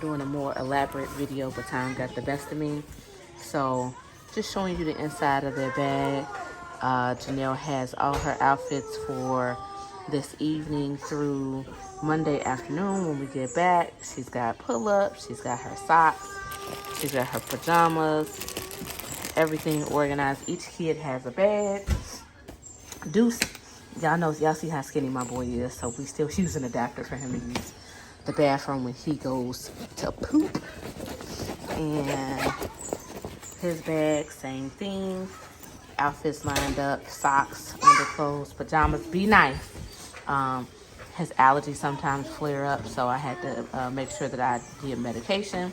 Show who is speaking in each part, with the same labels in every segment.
Speaker 1: doing a more elaborate video, but time got the best of me. So just showing you the inside of their bag. Janelle has all her outfits for this evening through Monday afternoon when we get back. She's got pull-ups, she's got her socks, she's got her pajamas, everything organized. Each kid has a bag. Deuce, y'all see how skinny my boy is, so we still use an adapter for him to use the bathroom when he goes to poop. And his bag, same thing. Outfits lined up, socks, underclothes, pajamas. Be nice. His allergies sometimes flare up, so I had to make sure that I give medication.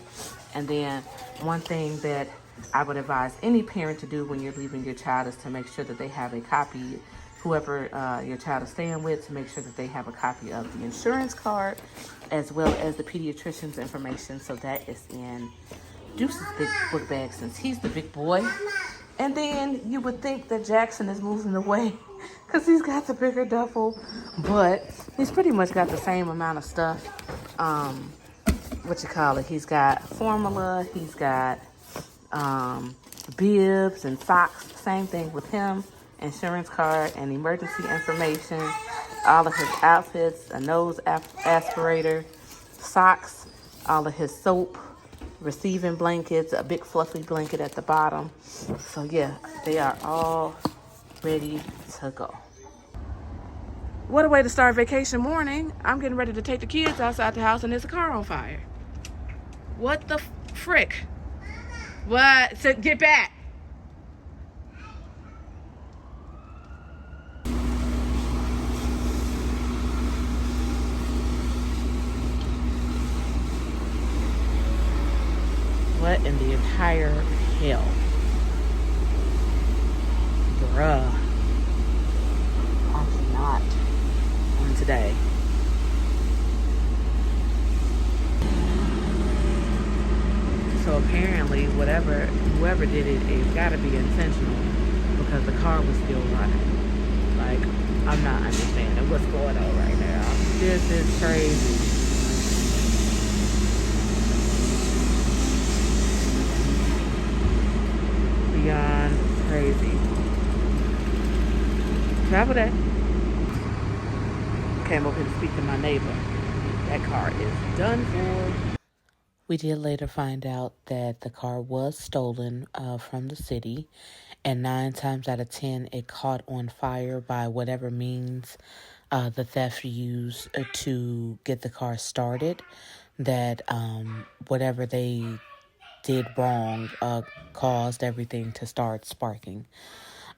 Speaker 1: And then one thing that I would advise any parent to do when you're leaving your child is to make sure that they have a copy, whoever your child is staying with, to make sure that they have a copy of the insurance card as well as the pediatrician's information. So that is in Deuce's big book bag since he's the big boy. And then you would think that Jackson is moving away because he's got the bigger duffel, but he's pretty much got the same amount of stuff. He's got formula, he's got bibs and socks, same thing with him, insurance card and emergency information, all of his outfits, a nose aspirator, socks, all of his soap, receiving blankets, a big fluffy blanket at the bottom. So yeah, they are all ready to go. What a way to start vacation morning. I'm getting ready to take the kids outside the house and there's a car on fire. What the frick? What? So get back. What in the entire hell? Bruh. I cannot on today. So apparently whoever did it, it's gotta be intentional because the car was still running. Like, I'm not understanding what's going on right now. This is crazy. Beyond crazy. Travel day. Came over to speak to my neighbor. That car is done for. We did later find out that the car was stolen from the city, and 9 times out of 10 it caught on fire by whatever means the theft used to get the car started. That whatever they did wrong caused everything to start sparking.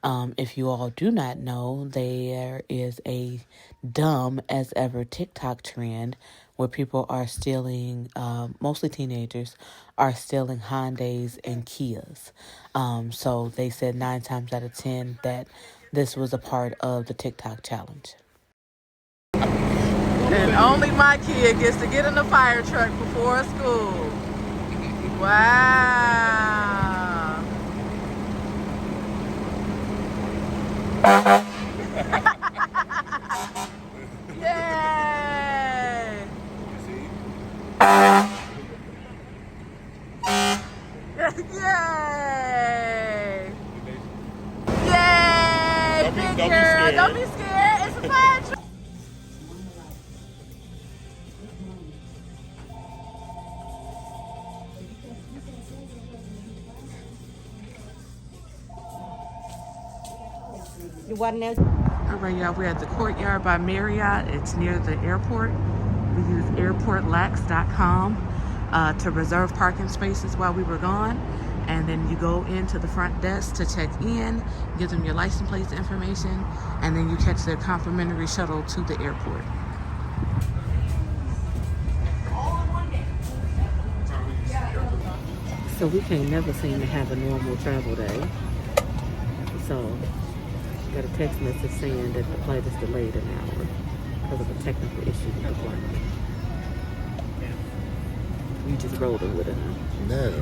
Speaker 1: If you all do not know, there is a dumb as ever TikTok trend where people are stealing, mostly teenagers, are stealing Hyundais and Kias. So they said 9 times out of 10 that this was a part of the TikTok challenge. And only my kid gets to get in the fire truck before school. Wow. Yay! Yay! Yay! Big girl, don't be scared. It's a fire truck.
Speaker 2: You want to know?
Speaker 1: All right, y'all, we're at the Courtyard by Marriott. It's near the airport. We use airportlax.com to reserve parking spaces while we were gone. And then you go into the front desk to check in, give them your license plate information, and then you catch their complimentary shuttle to the airport. So we can't never seem to have a normal travel day. So got a text message saying that the flight is delayed an hour because of a technical issue with the flight. You just rolling with it, huh?
Speaker 3: No.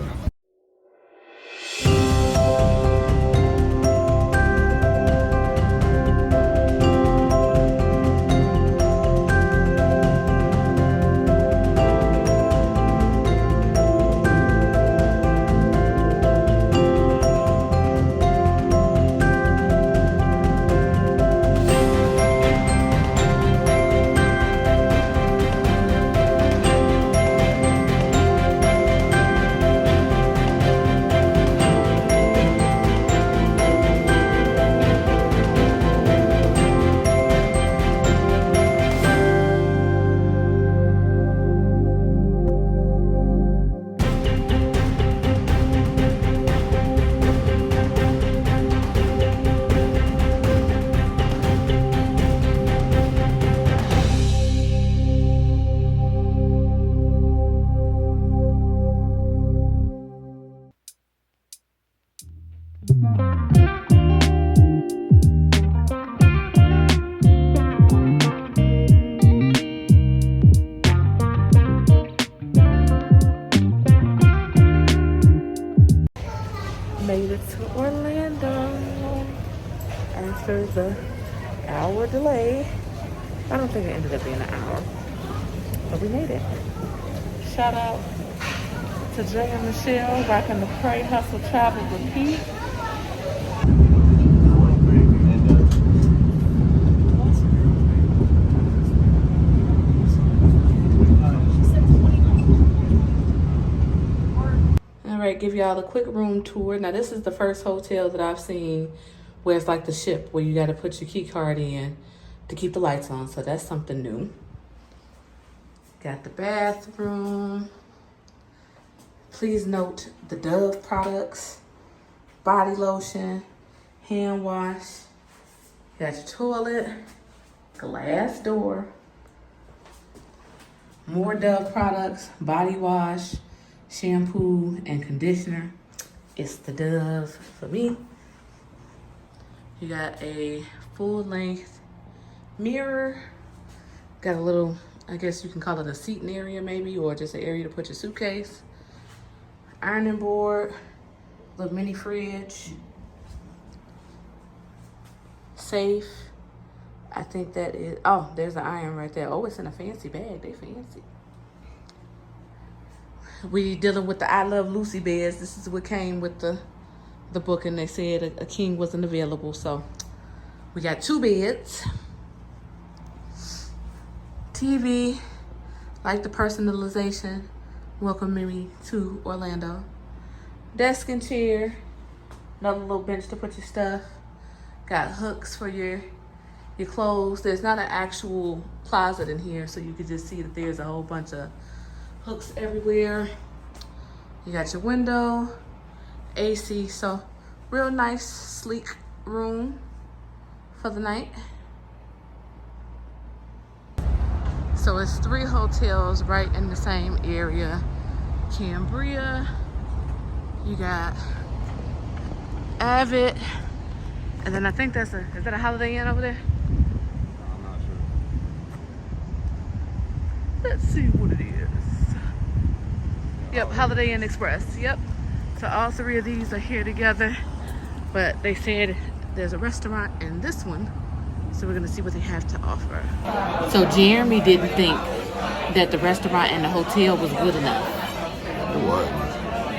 Speaker 1: Orlando after the hour delay. I don't think it ended up being an hour, but we made it. Shout out to Jay and Michelle rocking the Pray, Hustle, Travel, Repeat. All right, give y'all a quick room tour. Now, this is the first hotel that I've seen where it's like the ship, where you got to put your key card in to keep the lights on. So that's something new. Got the bathroom. Please note the Dove products, body lotion, hand wash. Got your toilet, glass door, more Dove products, body wash, shampoo, and conditioner. It's the Dove for me. You got a full-length mirror. Got a little, I guess you can call it a seating area maybe, or just an area to put your suitcase. Ironing board, little mini fridge, safe. I think that is, oh, there's an iron right there. Oh, it's in a fancy bag. They fancy. We dealing with the I Love Lucy beds. This is what came with the book, and they said a king wasn't available. So we got 2 beds, TV, like the personalization, welcoming me to Orlando. Desk and chair, another little bench to put your stuff. Got hooks for your clothes. There's not an actual closet in here, so you can just see that there's a whole bunch of hooks everywhere. You got your window, AC, so real nice, sleek room for the night. So it's 3 hotels right in the same area. Cambria, you got Avid, and then I think is that a Holiday Inn over there?
Speaker 2: I'm not sure.
Speaker 1: Let's see what it is. Yep, Holiday Inn Express, yep. So all 3 of these are here together, but they said there's a restaurant in this one, so we're gonna see what they have to offer. So Jeremy didn't think that the restaurant and the hotel was good enough.
Speaker 2: It wasn't.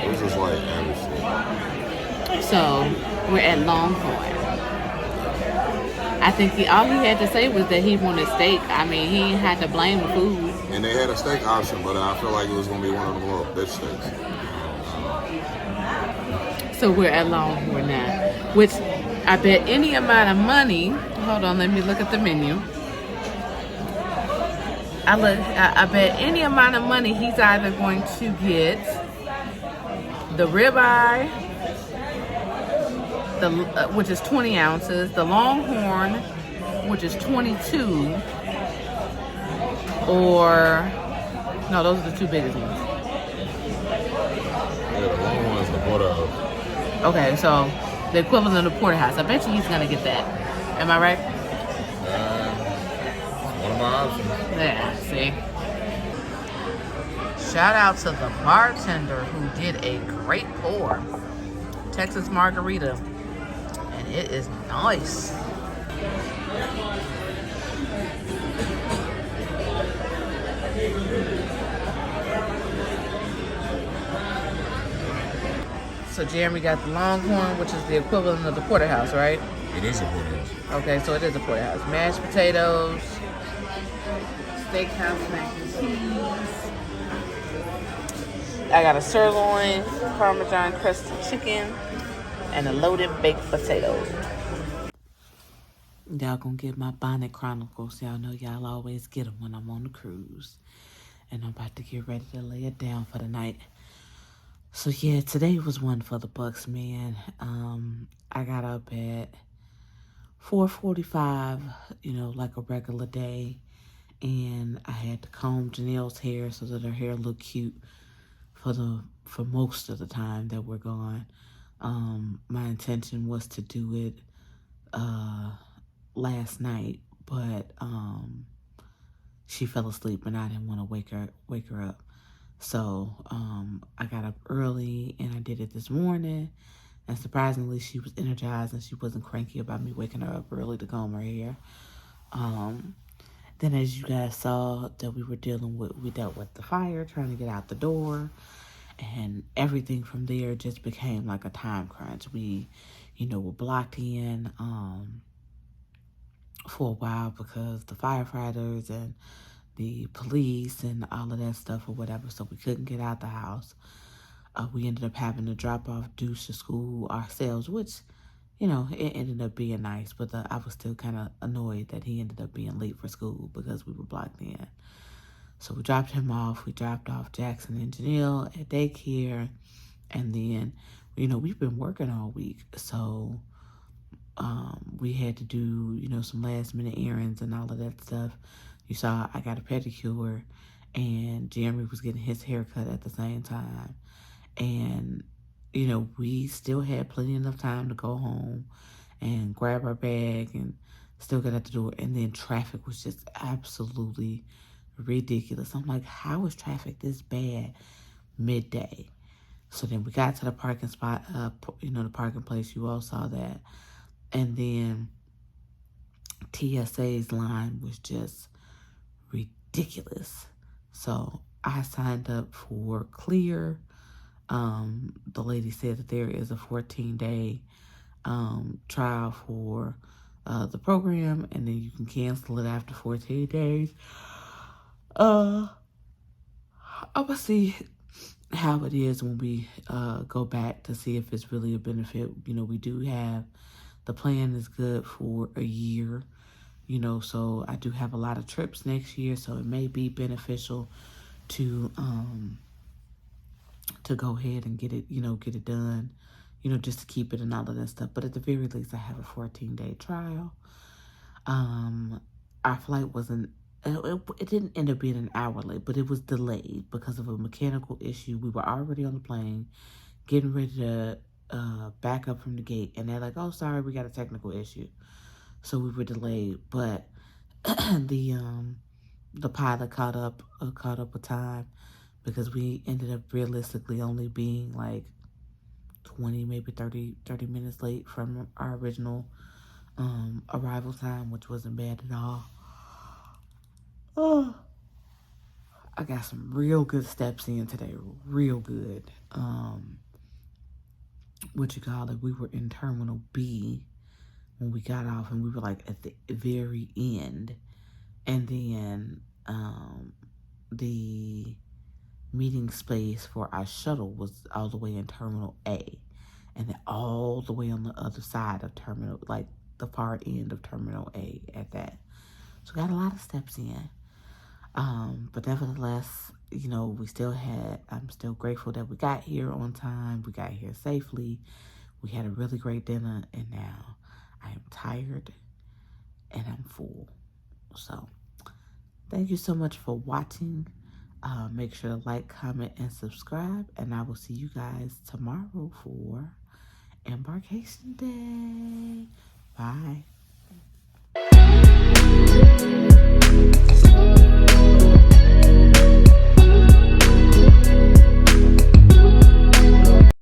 Speaker 2: It was just like average shit.
Speaker 1: So we're at Longhorn. I think all he had to say was that he wanted steak. I mean, he ain't had to blame the food.
Speaker 2: And they had a steak option, but I feel like it was going to be one of the little bitch steaks.
Speaker 1: So we're at Longhorn now, which I bet any amount of money. Hold on, let me look at the menu. I bet any amount of money he's either going to get the ribeye, which is 20 ounces, the Longhorn, which is 22, or no, those are the 2 biggest ones.
Speaker 2: Yeah, the Longhorn is the porterhouse.
Speaker 1: Okay, so the equivalent of the porterhouse. I bet you he's gonna get that. Am I right?
Speaker 2: One of my options.
Speaker 1: Yeah, see. Shout out to the bartender who did a great pour. Texas margarita. And it is nice. So Jeremy got the Longhorn, which is the equivalent of the porterhouse, right?
Speaker 2: It is a porterhouse.
Speaker 1: Okay, so it is a porterhouse. Mashed potatoes, steakhouse mac and cheese. I got a sirloin, Parmesan crusted chicken, and a loaded baked potato. Y'all gonna get my bonnet chronicles. Y'all know y'all always get them when I'm on the cruise. And I'm about to get ready to lay it down for the night. So yeah, today was one for the books, man. I got up at 4:45, like a regular day. And I had to comb Janelle's hair so that her hair looked cute for most of the time that we're gone. My intention was to do it last night, but she fell asleep and I didn't want to wake her up. So I got up early and I did it this morning, And surprisingly, she was energized and she wasn't cranky about me waking her up early to comb her hair. Then as you guys saw that we dealt with the fire, trying to get out the door. And everything from there just became like a time crunch. We, were blocked in for a while because the firefighters and the police and all of that stuff or whatever, so we couldn't get out the house. We ended up having to drop off Deuce to school ourselves, which, it ended up being nice, but I was still kind of annoyed that he ended up being late for school because we were blocked in. So we dropped him off. We dropped off Jackson and Janelle at daycare. And then, we've been working all week. So we had to do, some last minute errands and all of that stuff. You saw I got a pedicure and Jeremy was getting his hair cut at the same time. And, we still had plenty enough time to go home and grab our bag and still get out the door. And then traffic was just absolutely ridiculous. I'm like, how is traffic this bad midday? So then we got to the parking spot, the parking place. You all saw that. And then TSA's line was just ridiculous. So I signed up for Clear. The lady said that there is a 14-day trial for the program, and then you can cancel it after 14 days. I'm gonna see how it is when we go back to see if it's really a benefit. We do have, the plan is good for a year, so I do have a lot of trips next year, so it may be beneficial to go ahead and get it done, just to keep it and all of that stuff. But at the very least, I have a 14-day trial. Our flight wasn't, it didn't end up being an hour late, but it was delayed because of a mechanical issue. We were already on the plane, getting ready to back up from the gate, and they're like, "Oh, sorry, we got a technical issue." So we were delayed, but the pilot caught up with time because we ended up realistically only being like 20, maybe 30 minutes late from our original arrival time, which wasn't bad at all. Oh, I got some real good steps in today, real good. We were in Terminal B when we got off, and we were like at the very end. And then the meeting space for our shuttle was all the way in Terminal A. And then all the way on the other side of Terminal, like the far end of Terminal A at that. So got a lot of steps in. But nevertheless, I'm still grateful that we got here on time. We got here safely. We had a really great dinner, and now I am tired and I'm full. So thank you so much for watching. Make sure to like, comment, and subscribe, and I will see you guys tomorrow for Embarkation Day. Bye.